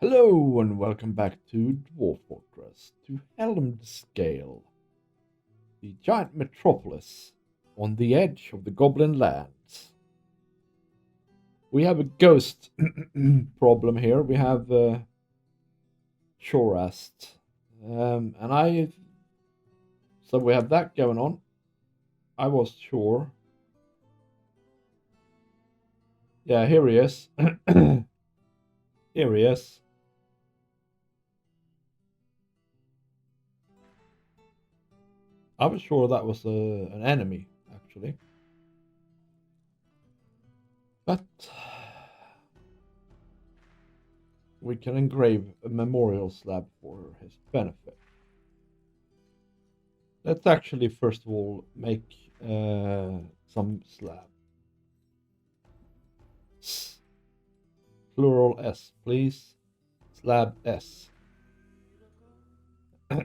Hello and welcome back to Dwarf Fortress, to Helmscale, the giant metropolis on the edge of the Goblin Lands. We have a ghost problem here. We have Shorast, so we have that going on. I was sure. Yeah, here he is. Here he is. I was sure that was an enemy, actually. But we can engrave a memorial slab for his benefit. Let's actually first of all make some slab. Plural S, please. Slab S.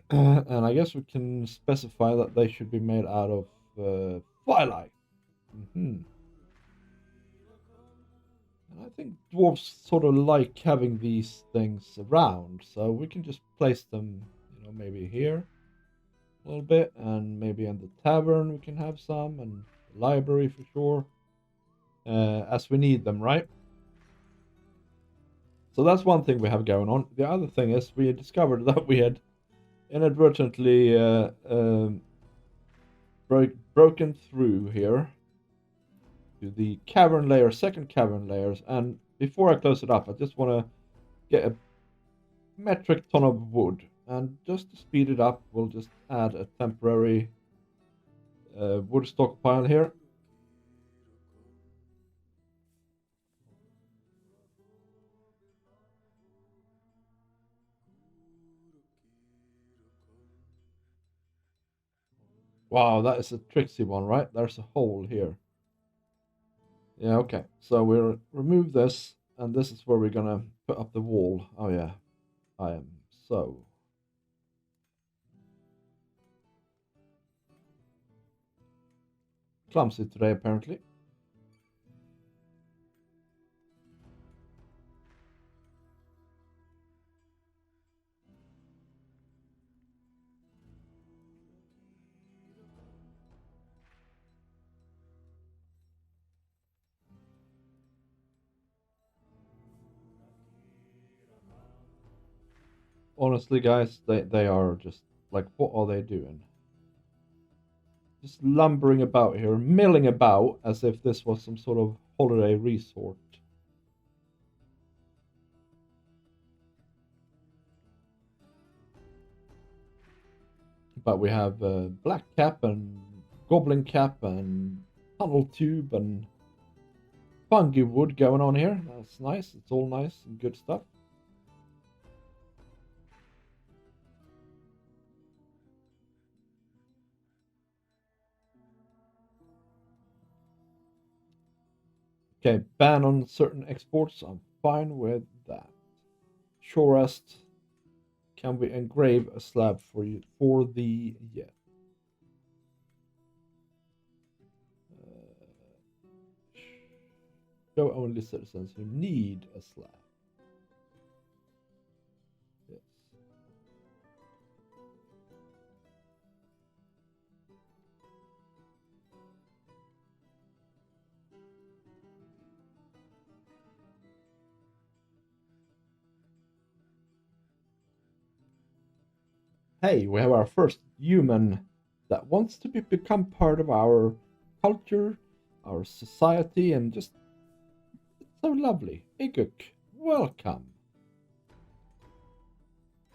And I guess we can specify that they should be made out of firelight. And I think dwarves sort of like having these things around, so we can just place them, maybe here a little bit, and maybe in the tavern we can have some, and the library for sure, as we need them, right? So that's one thing we have going on. The other thing is we had discovered that we had inadvertently broken through here to the cavern layer, second cavern layers. And before I close it up, I just want to get a metric ton of wood. And just to speed it up, we'll just add a temporary wood stockpile here. Wow, that is a tricksy one, right? There's a hole here. Yeah, okay. So we'll remove this, and this is where we're gonna put up the wall. Oh yeah, I am so clumsy today, apparently. Honestly, guys, they are just like, what are they doing? Just lumbering about here, milling about as if this was some sort of holiday resort. But we have black cap and goblin cap and tunnel tube and fungi wood going on here. That's nice. It's all nice and good stuff. Okay, ban on certain exports. I'm fine with that. Shorest, can we engrave a slab for you for the show only citizens who need a slab. Yes. Hey, we have our first human that wants to become part of our culture, our society, and just it's so lovely. Iguk, welcome.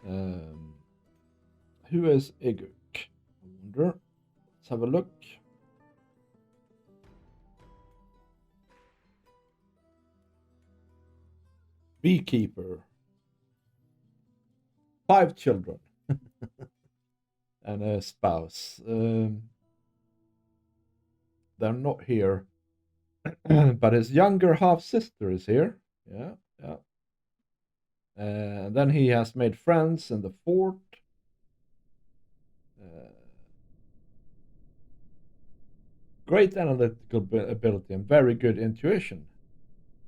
Um, who is Iguk? I wonder. Let's have a look. Beekeeper. 5 children. And a spouse. They're not here. But his younger half sister is here. Yeah, yeah. And then he has made friends in the fort. Great analytical ability and very good intuition.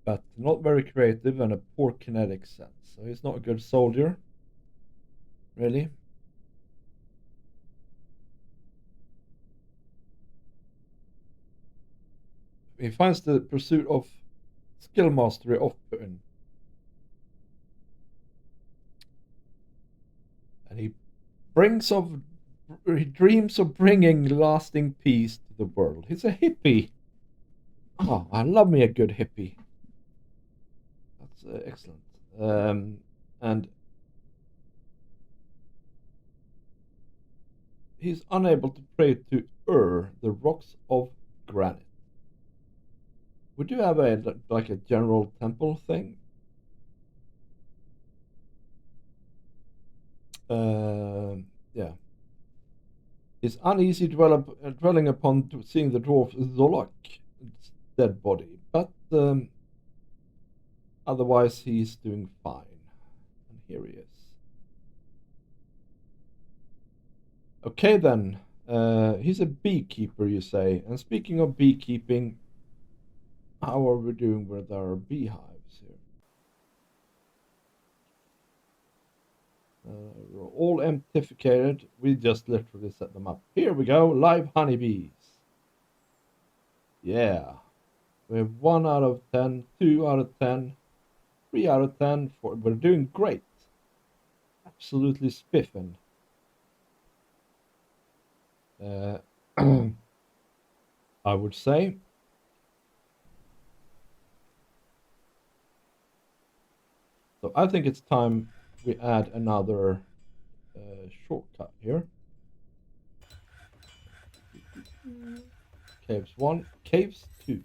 but not very creative and a poor kinetic sense. So he's not a good soldier, really. He finds the pursuit of skill mastery off-putting. And he dreams of bringing lasting peace to the world. He's a hippie. Oh, I love me a good hippie. That's excellent. And he's unable to pray to the rocks of granite. Would you have a like a general temple thing? Yeah. He's uneasy dwelling upon seeing the dwarf Zolak dead body, but otherwise he's doing fine. And here he is. Okay then. He's a beekeeper, you say. And speaking of beekeeping, how are we doing with our beehives here? We're all emptificated. We just literally set them up. Here we go, live honeybees. Yeah. We have 1 out of 10, 2 out of 10, 3 out of 10. We're doing great. Absolutely spiffing. I would say. So I think it's time we add another shortcut here. Caves 1, caves 2.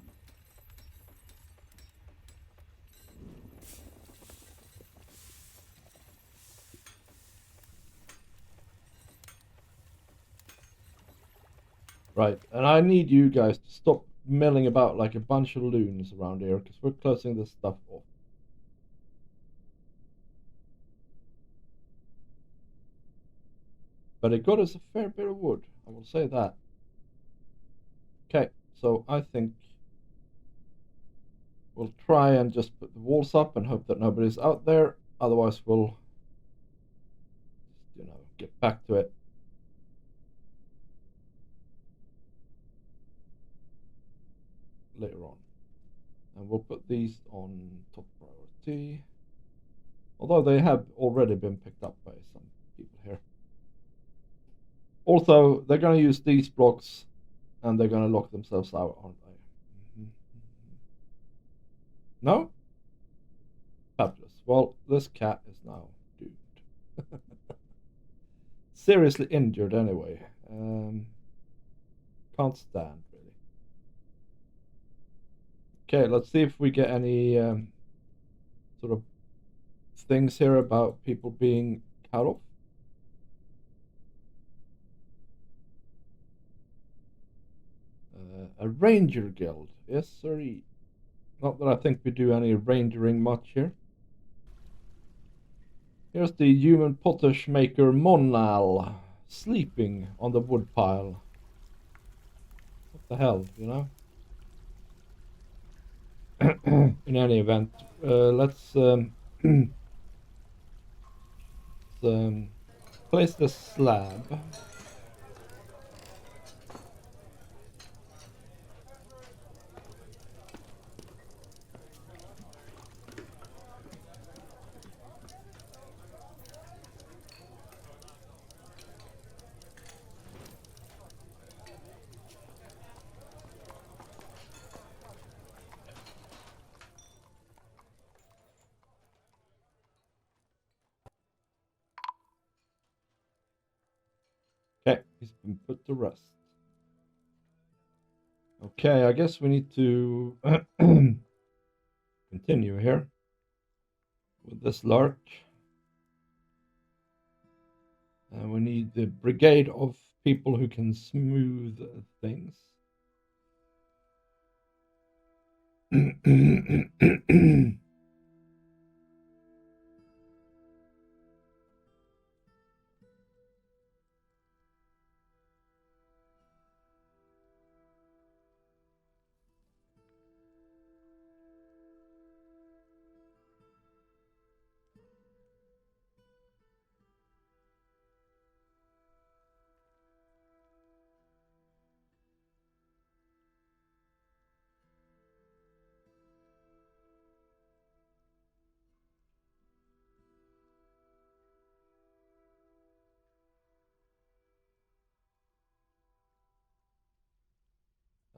Right, and I need you guys to stop milling about like a bunch of loons around here, because we're closing this stuff off. But it got us a fair bit of wood, I will say that. Okay, so I think we'll try and just put the walls up and hope that nobody's out there. Otherwise we'll, get back to it. Later on. And we'll put these on top priority. Although they have already been picked up by some people here. Also, they're going to use these blocks and they're going to lock themselves out, aren't they? No? Fabulous. Well, this cat is now doomed. Seriously injured anyway. Can't stand, really. Okay, let's see if we get any sort of things here about people being cut off. A ranger guild. Yes, sirree. Not that I think we do any rangering much here. Here's the human potash maker Monal sleeping on the wood pile. What the hell, In any event, let's place the slab. Okay, he's been put to rest. Okay, I guess we need to continue here with this lark. And we need the brigade of people who can smooth things.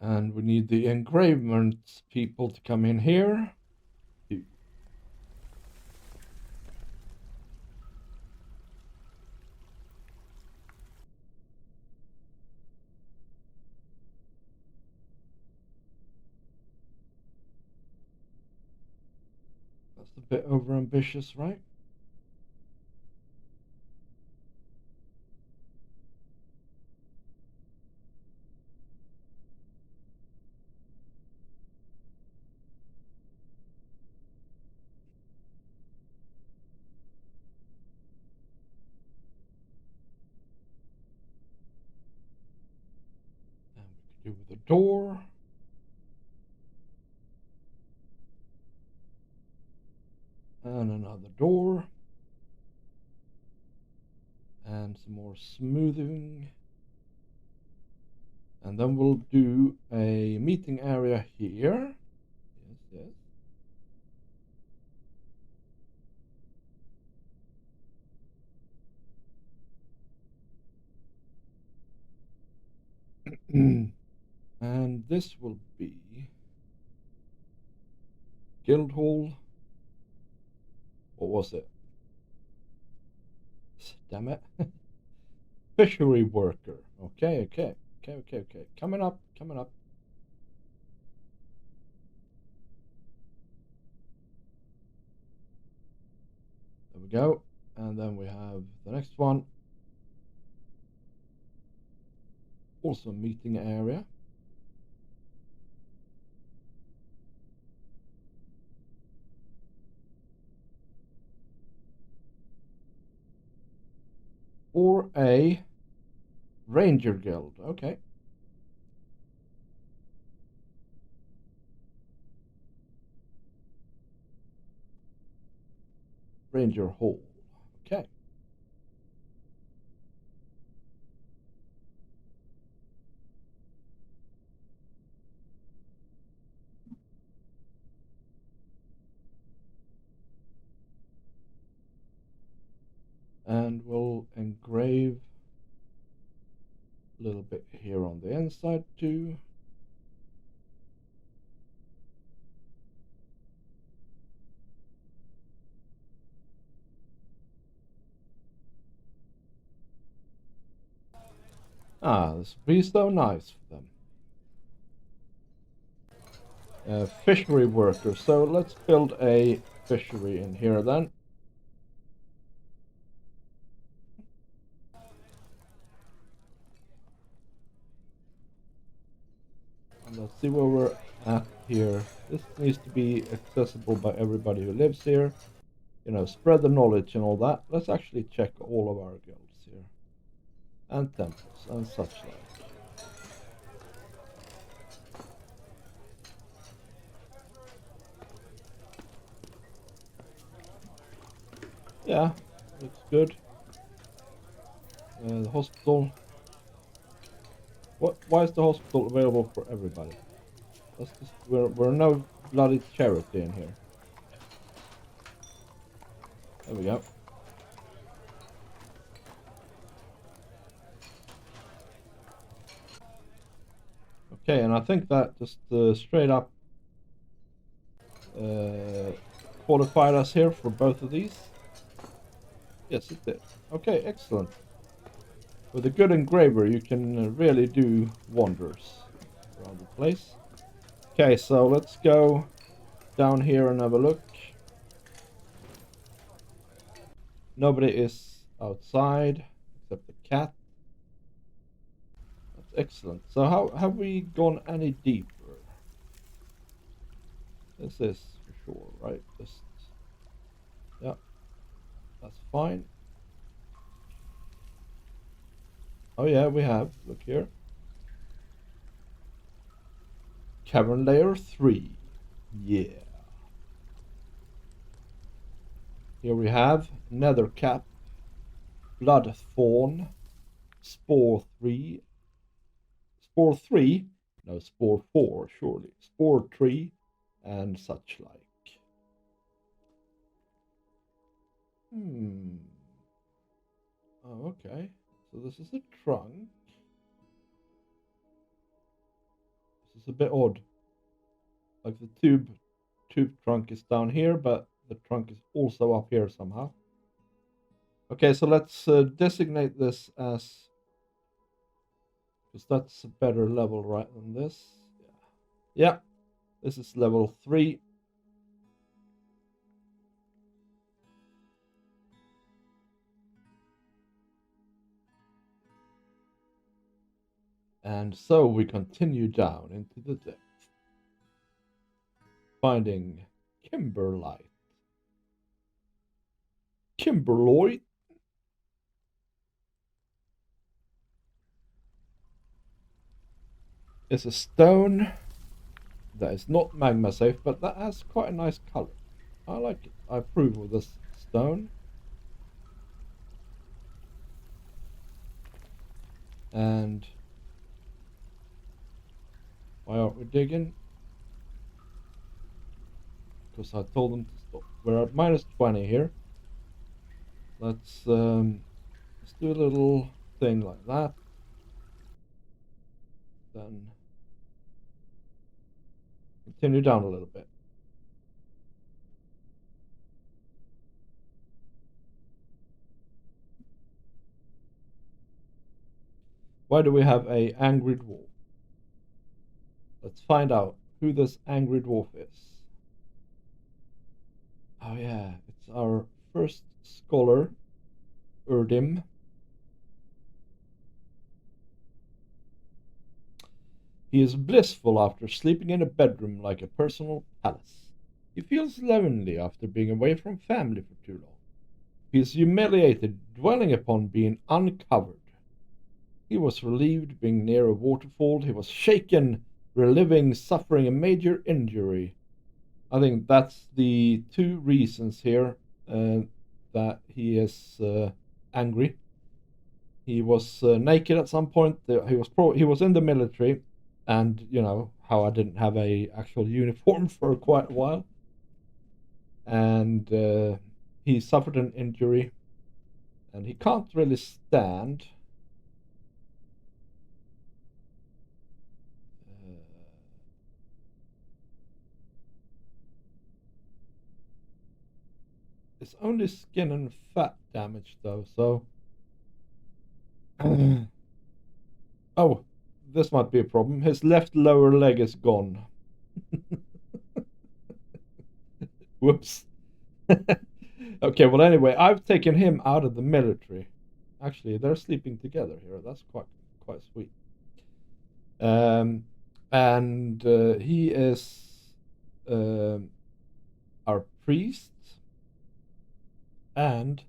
And we need the engravement people to come in here. That's a bit overambitious, right? And we could do with a door. And another door. And some more smoothing. And then we'll do a meeting area here. Yes, yes. And this will be guild hall. What was it? Damn it. Fishery worker. Okay. Coming up. There we go. And then we have the next one. Also meeting area. Or a ranger guild. Okay. Ranger hall. Okay. And we'll engrave a little bit here on the inside too. Ah, this will be so nice for them. Fishery worker. So let's build a fishery in here then. And let's see where we're at here. This needs to be accessible by everybody who lives here. You know, spread the knowledge and all that. Let's actually check all of our guilds here. And temples and such like. Yeah, looks good. The hospital. Why is the hospital available for everybody? That's just, we're no bloody charity in here. There we go. Okay, and I think that just straight up qualified us here for both of these. Yes, it did. Okay, excellent. With a good engraver, you can really do wonders around the place. Okay, so let's go down here and have a look. Nobody is outside except the cat. That's excellent. So how have we gone any deeper? This is for sure, right? Just, yeah, that's fine. Oh yeah, we have. Look here. Cavern layer 3. Yeah. Here we have nether cap, blood fawn, spore 3. Spore 3? No, spore 4, surely. Spore 3 and such like. Oh, okay. So this is a trunk. This is a bit odd. Like the tube trunk is down here, but the trunk is also up here somehow. Okay, so let's designate this as, because that's a better level, right, than this. Yeah, this is level 3. And so we continue down into the depth, finding Kimberlite. Kimberloid. Is a stone that is not magma safe, but that has quite a nice color. I like it. I approve of this stone. And why aren't we digging? Because I told them to stop. We're at minus 20 here. Let's do a little thing like that. Then continue down a little bit. Why do we have a angry dwarf? Let's find out who this angry dwarf is. Oh yeah, it's our first scholar, Erdim. He is blissful after sleeping in a bedroom like a personal palace. He feels lonely after being away from family for too long. He is humiliated dwelling upon being uncovered. He was relieved being near a waterfall. He was shaken reliving suffering a major injury. I think that's the 2 reasons here that he is angry. He was naked at some point. He was in the military, and you know how I didn't have a actual uniform for quite a while, and he suffered an injury, and he can't really stand. It's only skin and fat damage though, so oh, this might be a problem. His left lower leg is gone. Whoops. Okay, well anyway, I've taken him out of the military. Actually, they're sleeping together here. That's quite sweet. And he is our priest and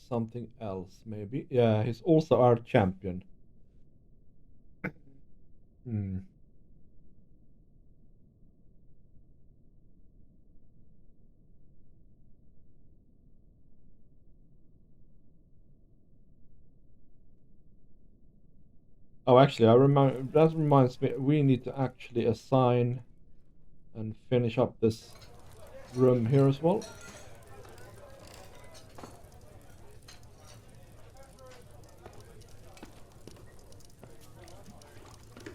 something else maybe. Yeah, he's also our champion. Hmm. Oh, actually, that reminds me, we need to actually assign and finish up this room here as well.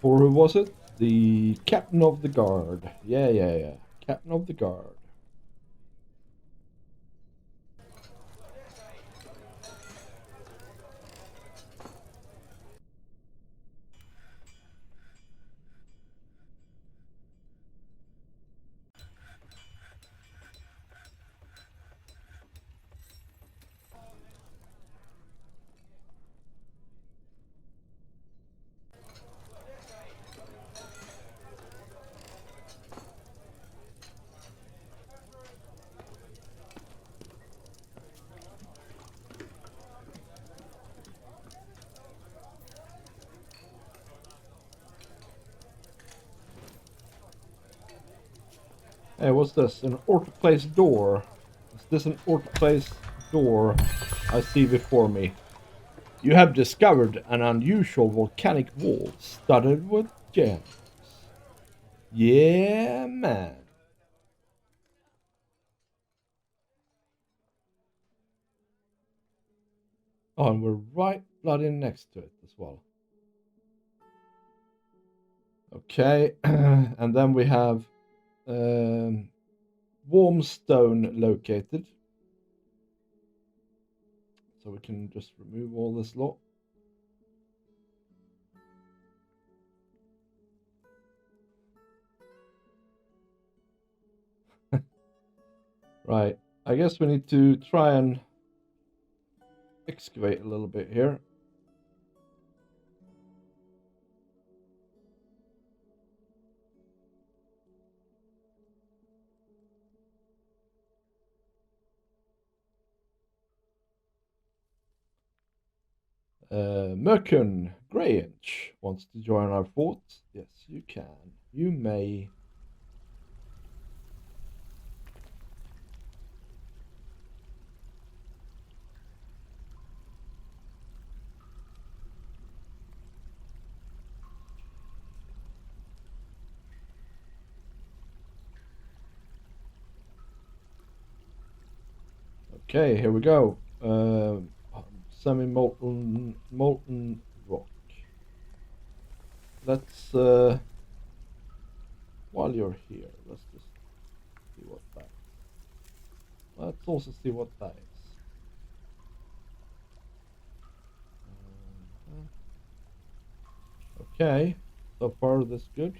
For who was it? The captain of the guard. Yeah. Captain of the guard. Hey, what's this? An orthoplace door. Is this an orthoplace door I see before me? You have discovered an unusual volcanic wall studded with gems. Yeah, man. Oh, and we're right bloody next to it as well. Okay, and then we have warm stone located. So we can just remove all this lot. Right, I guess we need to try and excavate a little bit here. Merkun Greyinch wants to join our fort. Yes, you can. You may. Okay, here we go. Semi-molten molten rock. Let's while you're here, let's just see what that is. Let's also see what that is. Okay, so far this good.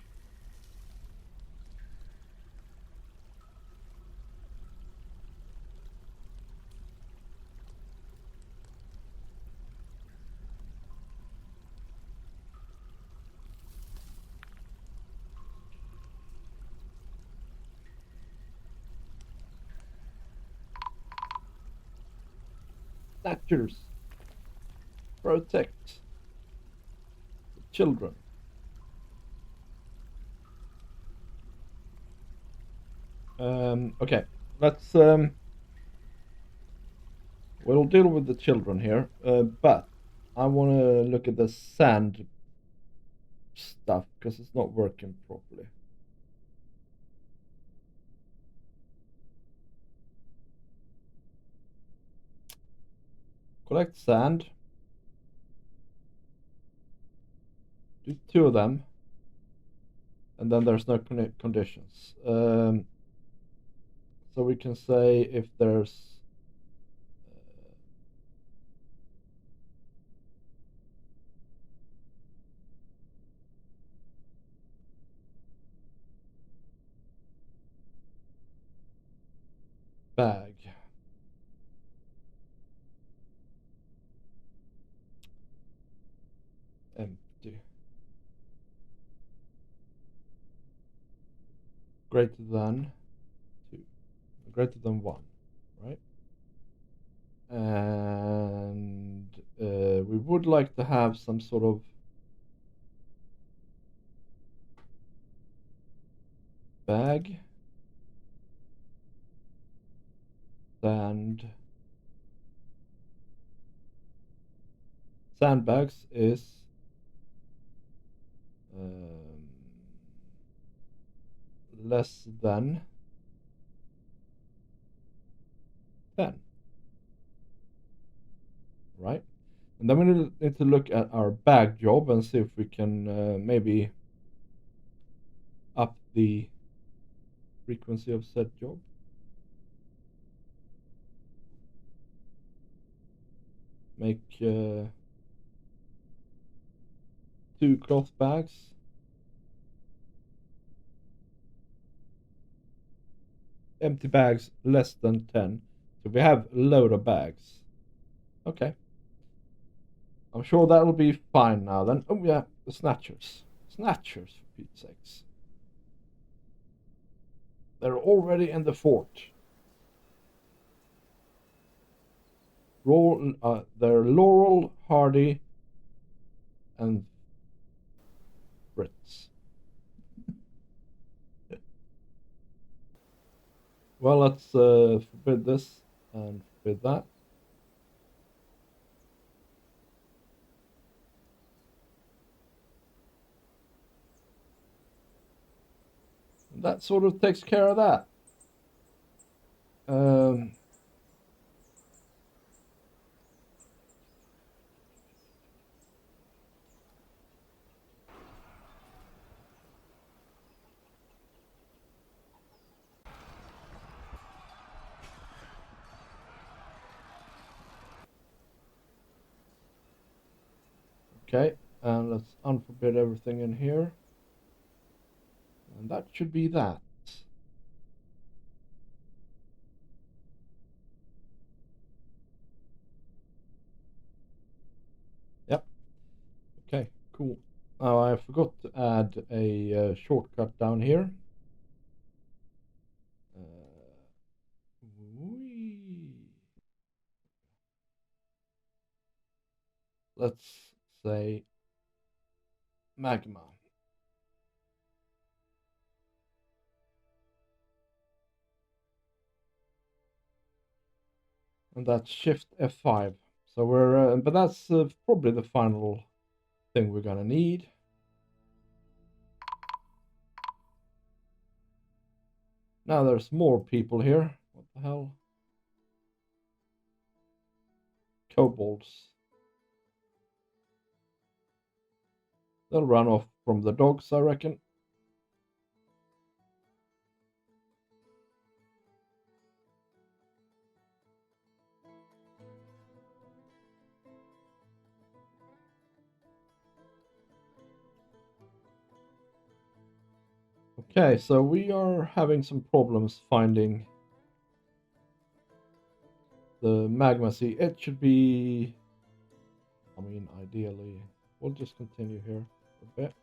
Snatchers, protect the children. Okay, let's we'll deal with the children here, but I want to look at the sand stuff because it's not working properly. Collect sand. Do 2 of them. And then there's no conditions. So we can say if there's bag. Empty. Greater than 2. Greater than 1, right? And we would like to have some sort of bag. Sandbags is less than 10, right? And then we need to look at our bag job and see if we can maybe up the frequency of said job. Make 2 cloth bags. Empty bags less than 10. So we have a load of bags. Okay. I'm sure that'll be fine now then. Oh yeah, the snatchers. Snatchers, for Pete's sakes. They're already in the fort. They're Laurel, Hardy, and Brits. Well, let's forbid this and forbid that. And that sort of takes care of that. Okay, and let's unforbid everything in here. And that should be that. Yep. Okay, cool. Now I forgot to add a shortcut down here. Let's say magma. And that's Shift F5. So we're, but that's probably the final thing we're gonna need. Now there's more people here. What the hell? Kobolds. They'll run off from the dogs, I reckon. Okay, so we are having some problems finding the magma sea. It should be, I mean, ideally, we'll just continue here a bit.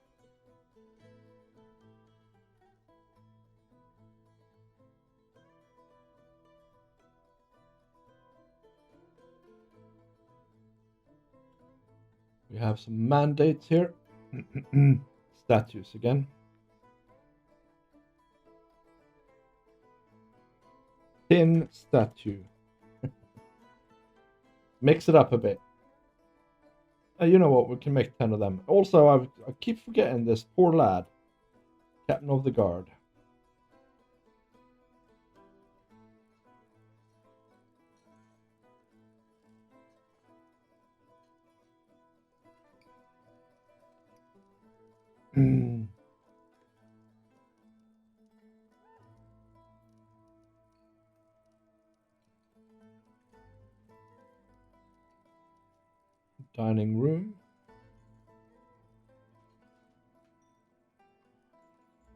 We have some mandates here. Statues again. Tin statue. Mix it up a bit. You know what? We can make 10 of them. Also, I keep forgetting this poor lad, captain of the guard. Dining room.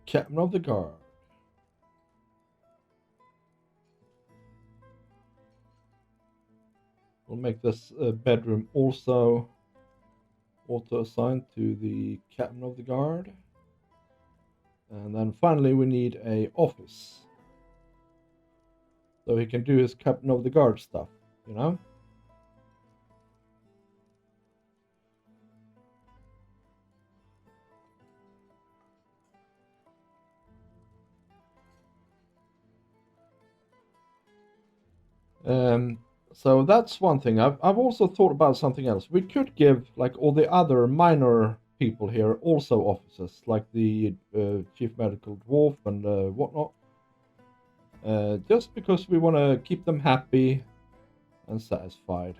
Captain of the guard. We'll make this bedroom also auto-assigned to the captain of the guard. And then finally we need a office. So he can do his captain of the guard stuff, you know? So that's one thing. I've also thought about something else. We could give like all the other minor people here also offices, like the chief medical dwarf and whatnot. Just because we want to keep them happy and satisfied.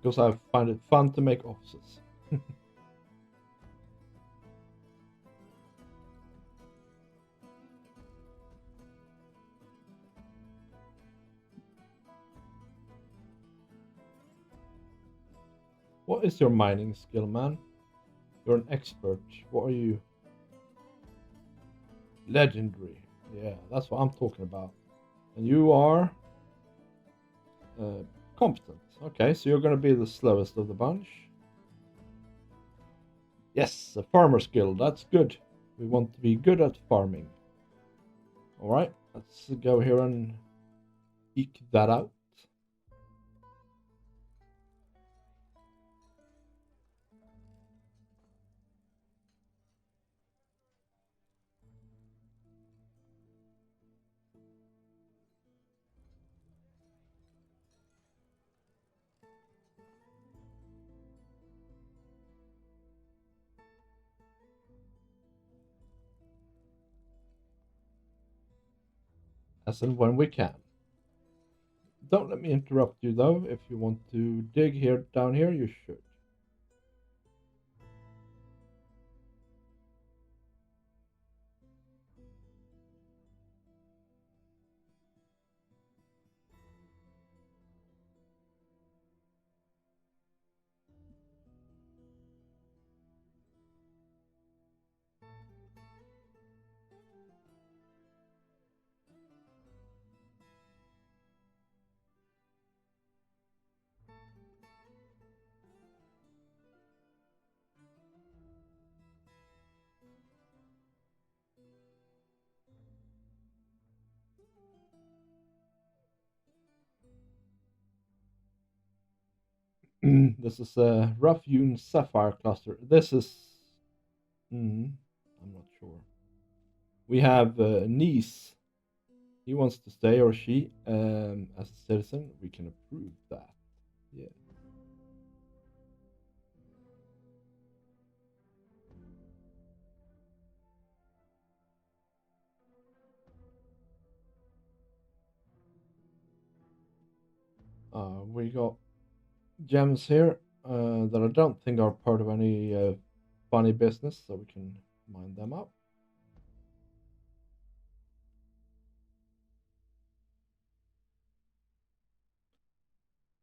Because I find it fun to make offices. What is your mining skill, man? You're an expert. What are you? Legendary. Yeah, that's what I'm talking about. And you are competent. Okay, so you're going to be the slowest of the bunch. Yes, a farmer skill. That's good. We want to be good at farming. All right, let's go here and eke that out. As and when we can. Don't let me interrupt you though. If you want to dig here down here, you should. This is a rough-hewn sapphire cluster. This is... I'm not sure. We have niece. He wants to stay, or she, as a citizen. We can approve that. Yeah. We got gems here that I don't think are part of any funny business, so we can mine them up.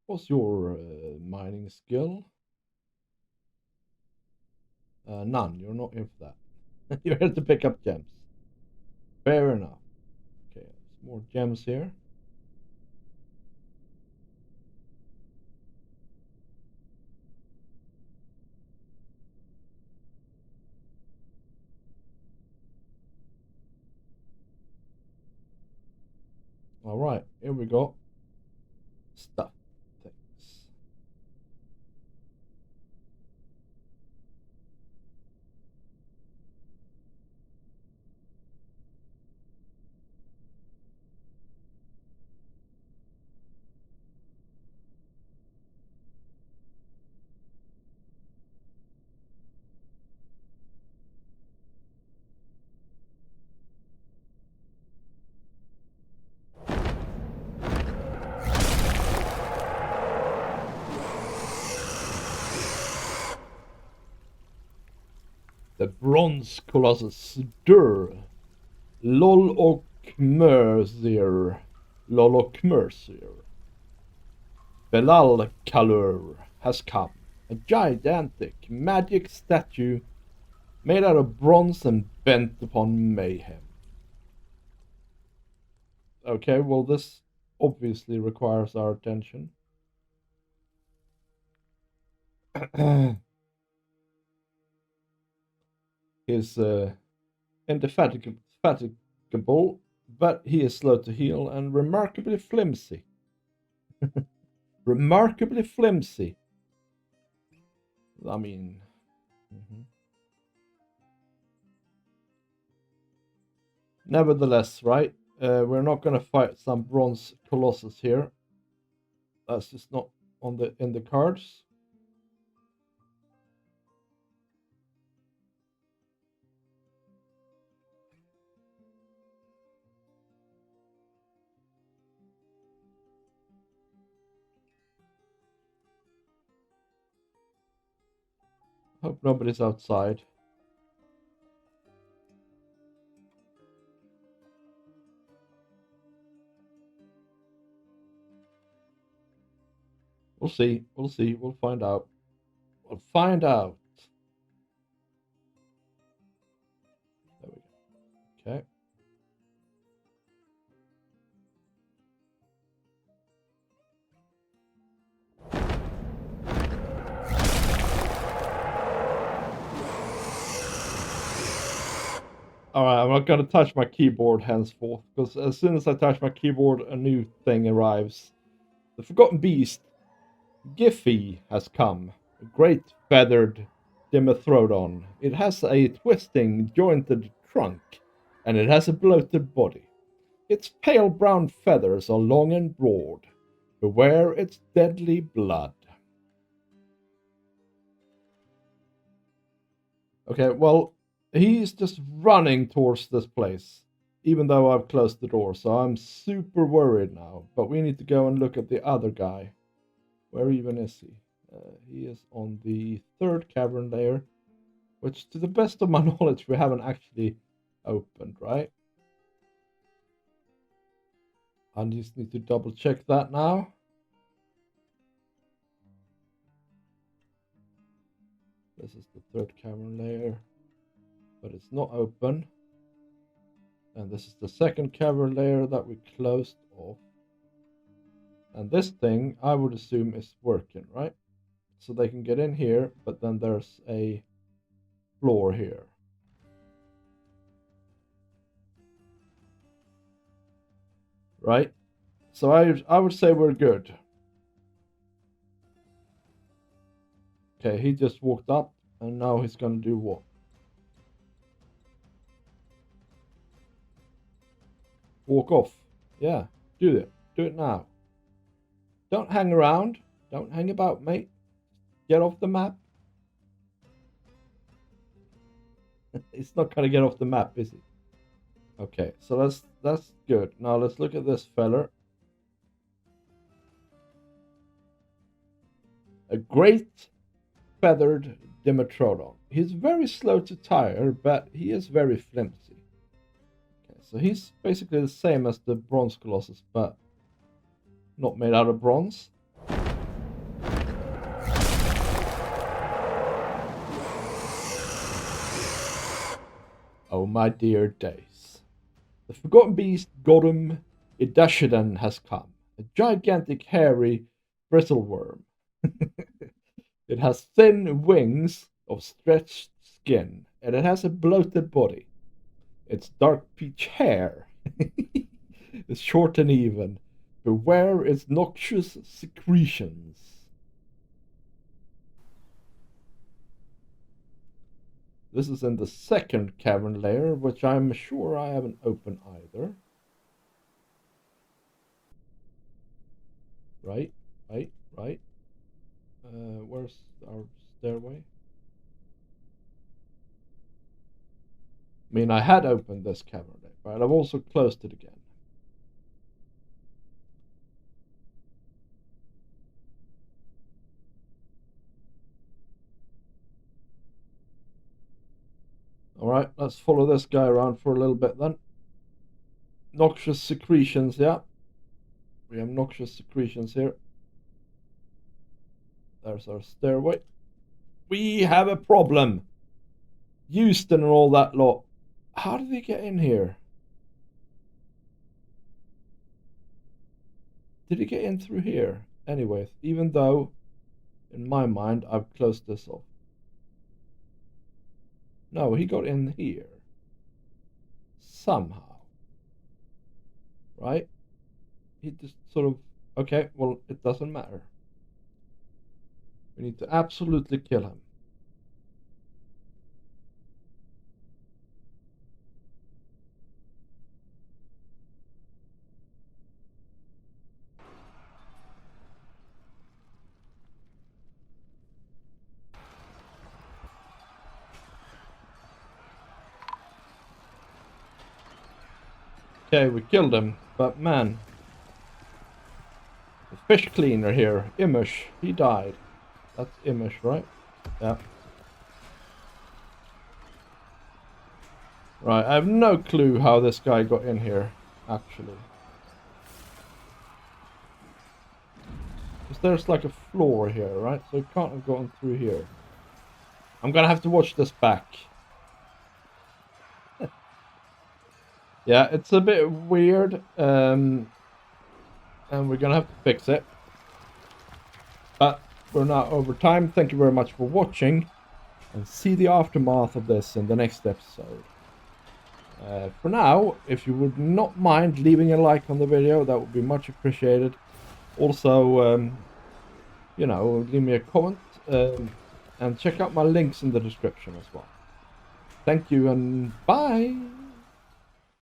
What's your mining skill? None. You're not here for that. You're here to pick up gems. Fair enough. Okay, there's more gems here. All right, here we go. Stuff things. The bronze colossus Dur Lolokmersir Lolokmersir Belal Kalur has come. A gigantic magic statue made out of bronze and bent upon mayhem. Okay, well, this obviously requires our attention. He's indefatigable, but he is slow to heal and remarkably flimsy. Remarkably flimsy. I mean... Nevertheless, right? We're not going to fight some bronze colossus here. That's just not on in the cards. Hope nobody's outside. We'll see. We'll see. We'll find out. We'll find out. There we go. Okay. Alright, I'm not gonna touch my keyboard henceforth, because as soon as I touch my keyboard, a new thing arrives. The Forgotten Beast, Giffy, has come. A great feathered Dimethrodon. It has a twisting, jointed trunk, and it has a bloated body. Its pale brown feathers are long and broad. Beware its deadly blood. Okay, well, he's just running towards this place, even though I've closed the door, so I'm super worried now. But we need to go and look at the other guy. Where even is he? He is on the third cavern layer, which, to the best of my knowledge, we haven't actually opened, right? I just need to double check that now. This is the third cavern layer, but it's not open. And this is the second cavern layer that we closed off. And this thing, I would assume, is working, right? So they can get in here, but then there's a floor here. Right? So I would say we're good. Okay, he just walked up, and now he's gonna do what? Walk off. Yeah, do it. Do it now. Don't hang around. Don't hang about, mate. Get off the map. It's not gonna get off the map, is it? Okay, so that's good. Now let's look at this feller. A great feathered Dimetrodon. He's very slow to tire, but he is very flimsy. Okay, so he's basically the same as the bronze colossus, but not made out of bronze. Oh my dear days. The forgotten beast Godum Idashidan has come. A gigantic hairy bristleworm. It has thin wings of stretched skin, and it has a bloated body. Its dark peach hair is short and even. Beware its noxious secretions. This is in the second cavern layer, which I'm sure I haven't opened either. Right. Where's our stairway? I mean, I had opened this cavern layer, but I've also closed it again. Alright, let's follow this guy around for a little bit then. Noxious secretions, yeah. We have noxious secretions here. There's our stairway. We have a problem. Houston and all that lot. How did they get in here? Did he get in through here? Anyways, even though, in my mind, I've closed this off. No, he got in here. Somehow. Right? He just sort of... Okay, well, it doesn't matter. We need to absolutely kill him. Okay, we killed him, but man, the fish cleaner here, Imish, he died. That's Imish, right? Yeah. Right, I have no clue how this guy got in here, actually. Because there's like a floor here, right? So he can't have gotten through here. I'm gonna have to watch this back. Yeah, it's a bit weird, and we're gonna have to fix it. But we're now over time. Thank you very much for watching, and see the aftermath of this in the next episode. For now, if you would not mind leaving a like on the video, that would be much appreciated. Also, you know, leave me a comment, and check out my links in the description as well. Thank you and bye!